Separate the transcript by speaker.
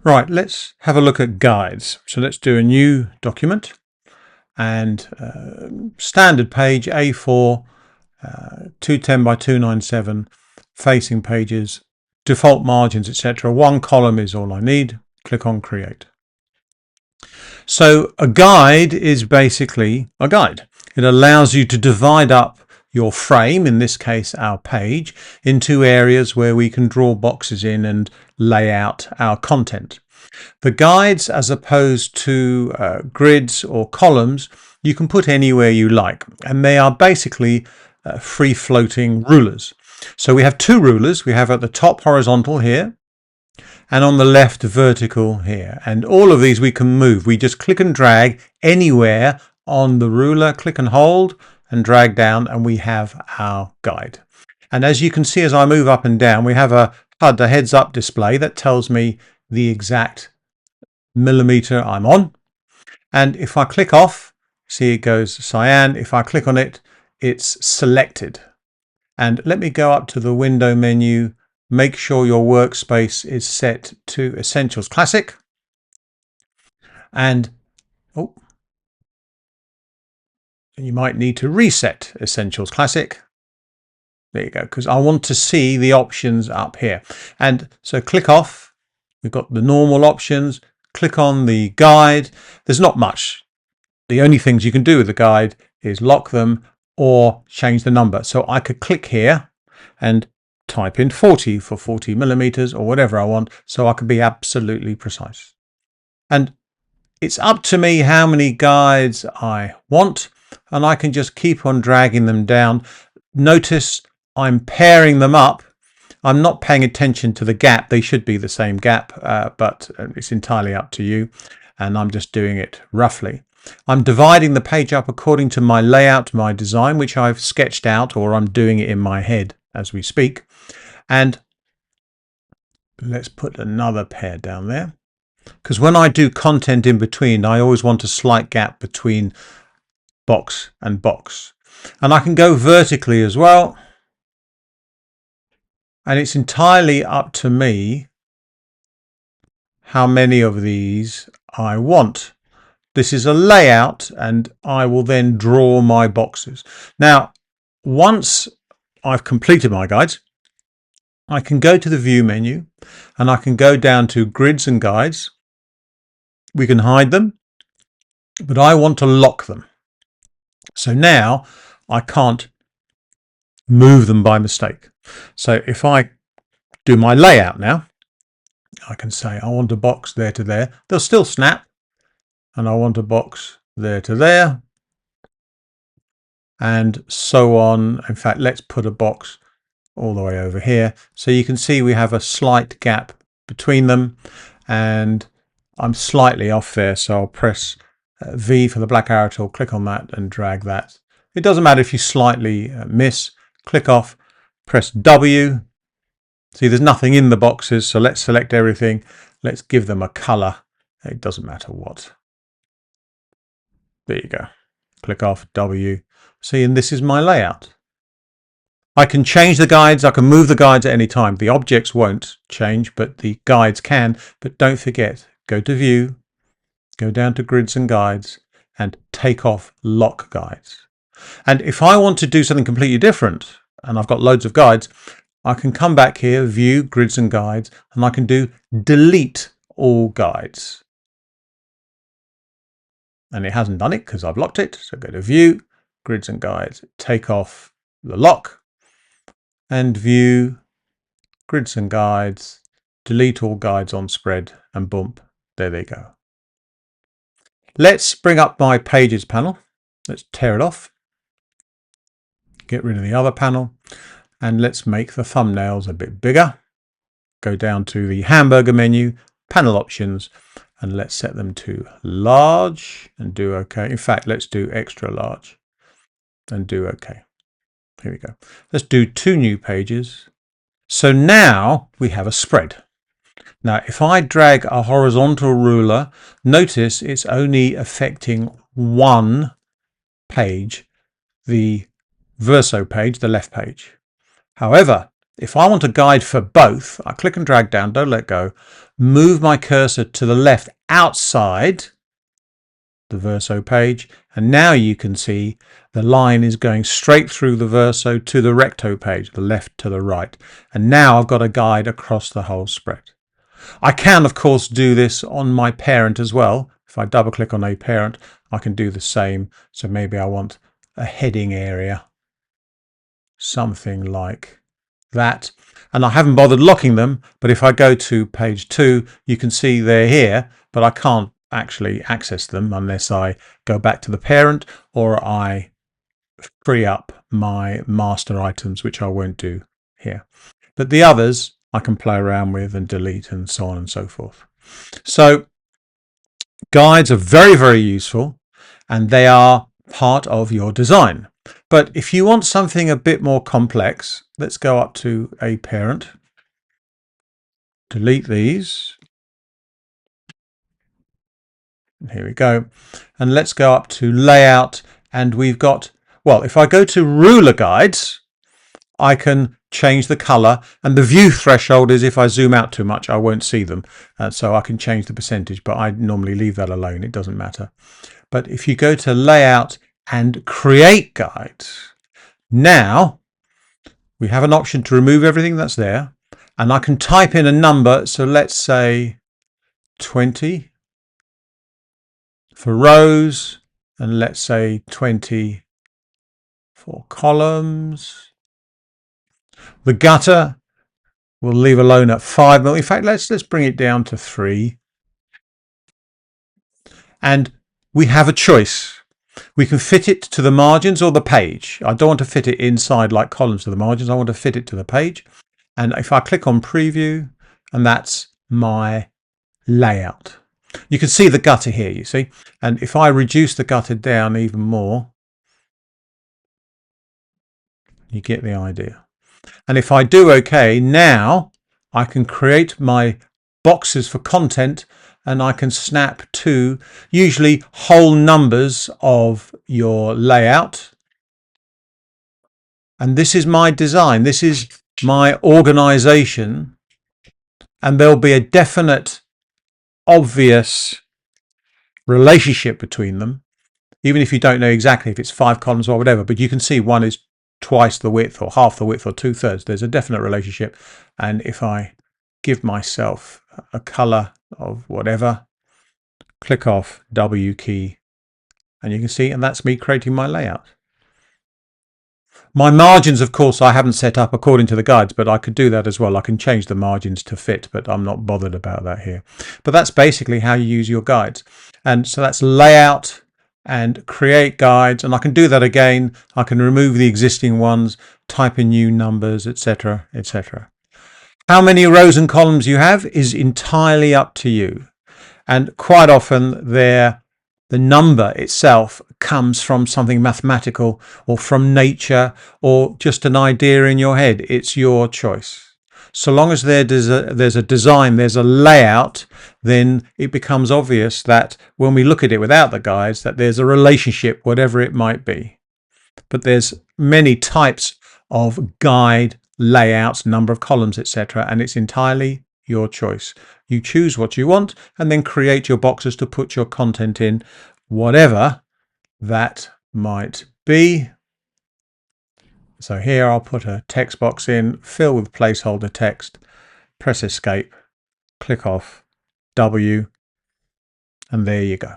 Speaker 1: Right, let's have a look at guides. So let's do a new document and standard page A4, 210 by 297, facing pages, default margins, etc. One column is all I need. Click on create. So a guide is basically a guide. It allows you to divide up your frame, in this case our page, into areas where we can draw boxes in and lay out our content. The guides, as opposed to grids or columns, you can put anywhere you like, and they are basically free-floating rulers. So we have two rulers. We have at the top horizontal here, and on the left vertical here, and all of these we can move. We just click and drag anywhere on the ruler, click and hold and drag down, and we have our guide. And as you can see, as I move up and down, we have a HUD, a heads up display that tells me the exact millimeter I'm on. And if I click off, see it goes cyan. If I click on it, it's selected. And let me go up to the window menu. Make sure your workspace is set to Essentials Classic. And you might need to reset Essentials Classic. There you go, because I want to see the options up here. And so click off. We've got the normal options. Click on the guide. There's not much. The only things you can do with the guide is lock them or change the number. So I could click here and type in 40 for 40 millimeters or whatever I want, so I can be absolutely precise. And it's up to me how many guides I want, and I can just keep on dragging them down. Notice I'm pairing them up. I'm not paying attention to the gap. They should be the same gap, but it's entirely up to you. And I'm just doing it roughly. I'm dividing the page up according to my layout, my design, which I've sketched out, or I'm doing it in my head as we speak. And let's put another pair down there, because when I do content in between, I always want a slight gap between box and box. And I can go vertically as well. And it's entirely up to me how many of these I want. This is a layout, and I will then draw my boxes. Now, once I've completed my guides, I can go to the view menu and I can go down to grids and guides. We can hide them, but I want to lock them. So now I can't move them by mistake. So if I do my layout now, I can say I want a box there to there. They'll still snap. And I want a box there to there. And so on. In fact, let's put a box all the way over here. So you can see we have a slight gap between them. And I'm slightly off there. So I'll press V for the black arrow tool, click on that and drag that. It doesn't matter if you slightly miss. Click off, press W. See, there's nothing in the boxes, so let's select everything. Let's give them a color. It doesn't matter what. There you go. Click off, W. See, and this is my layout. I can change the guides. I can move the guides at any time. The objects won't change, but the guides can. But don't forget, go to View, go down to Grids and Guides, and take off Lock Guides. And if I want to do something completely different, and I've got loads of guides, I can come back here, View, Grids and Guides, and I can do Delete All Guides. And it hasn't done it because I've locked it. So go to View, Grids and Guides, take off the lock, and View, Grids and Guides, delete all guides on spread, and boom, there they go. Let's bring up my Pages panel. Let's tear it off. Get rid of the other panel. And let's make the thumbnails a bit bigger. Go down to the hamburger menu, panel options, and let's set them to large and do OK. In fact, let's do extra large and do OK. Here we go. Let's do 2 new pages. So now we have a spread. Now, if I drag a horizontal ruler, notice it's only affecting one page, the verso page, the left page. However, if I want a guide for both, I click and drag down, don't let go, move my cursor to the left outside the Verso page, and now you can see the line is going straight through the Verso to the Recto page, the left to the right. And now I've got a guide across the whole spread. I can, of course, do this on my parent as well. If I double click on a parent, I can do the same. So maybe I want a heading area, something like that. And I haven't bothered locking them, but if I go to page 2, you can see they're here, but I can't actually access them unless I go back to the parent or I free up my master items, which I won't do here. But the others I can play around with and delete and so on and so forth. So guides are very, very useful, and they are part of your design. But if you want something a bit more complex, let's go up to a parent, delete these. Here we go. And let's go up to layout, and we've got, well, if I go to ruler guides, I can change the color, and the view threshold is if I zoom out too much, I won't see them. So I can change the percentage, but I normally leave that alone. It doesn't matter. But if you go to layout and create guides, now we have an option to remove everything that's there, and I can type in a number. So let's say 20 for rows, and let's say 20 for columns. The gutter we'll leave alone at 5 mil. In fact, let's bring it down to 3. And we have a choice. We can fit it to the margins or the page. I don't want to fit it inside like columns to the margins. I want to fit it to the page. And if I click on preview, and that's my layout. You can see the gutter here, you see. And if I reduce the gutter down even more, you get the idea. And if I do OK, now I can create my boxes for content, and I can snap to usually whole numbers of your layout. And this is my design. This is my organization. And there'll be a definite, obvious relationship between them, even if you don't know exactly if it's 5 columns or whatever. But you can see one is twice the width or half the width or 2/3. There's a definite relationship. And if I give myself a color of whatever, click off W key, and you can see, and that's me creating my layout. My margins, of course, I haven't set up according to the guides, but I could do that as well. I can change the margins to fit, but I'm not bothered about that here. But that's basically how you use your guides. And so that's layout and create guides. And I can do that again. I can remove the existing ones, type in new numbers, etc., etc. How many rows and columns you have is entirely up to you. And quite often the number itself comes from something mathematical or from nature or just an idea in your head. It's your choice. So long as there's a design, there's a layout, then it becomes obvious that when we look at it without the guides, that there's a relationship, whatever it might be. But there's many types of guide layouts, number of columns, etc., and it's entirely your choice. You choose what you want and then create your boxes to put your content in, whatever that might be. So here I'll put a text box in, fill with placeholder text, press escape, click off W, and there you go.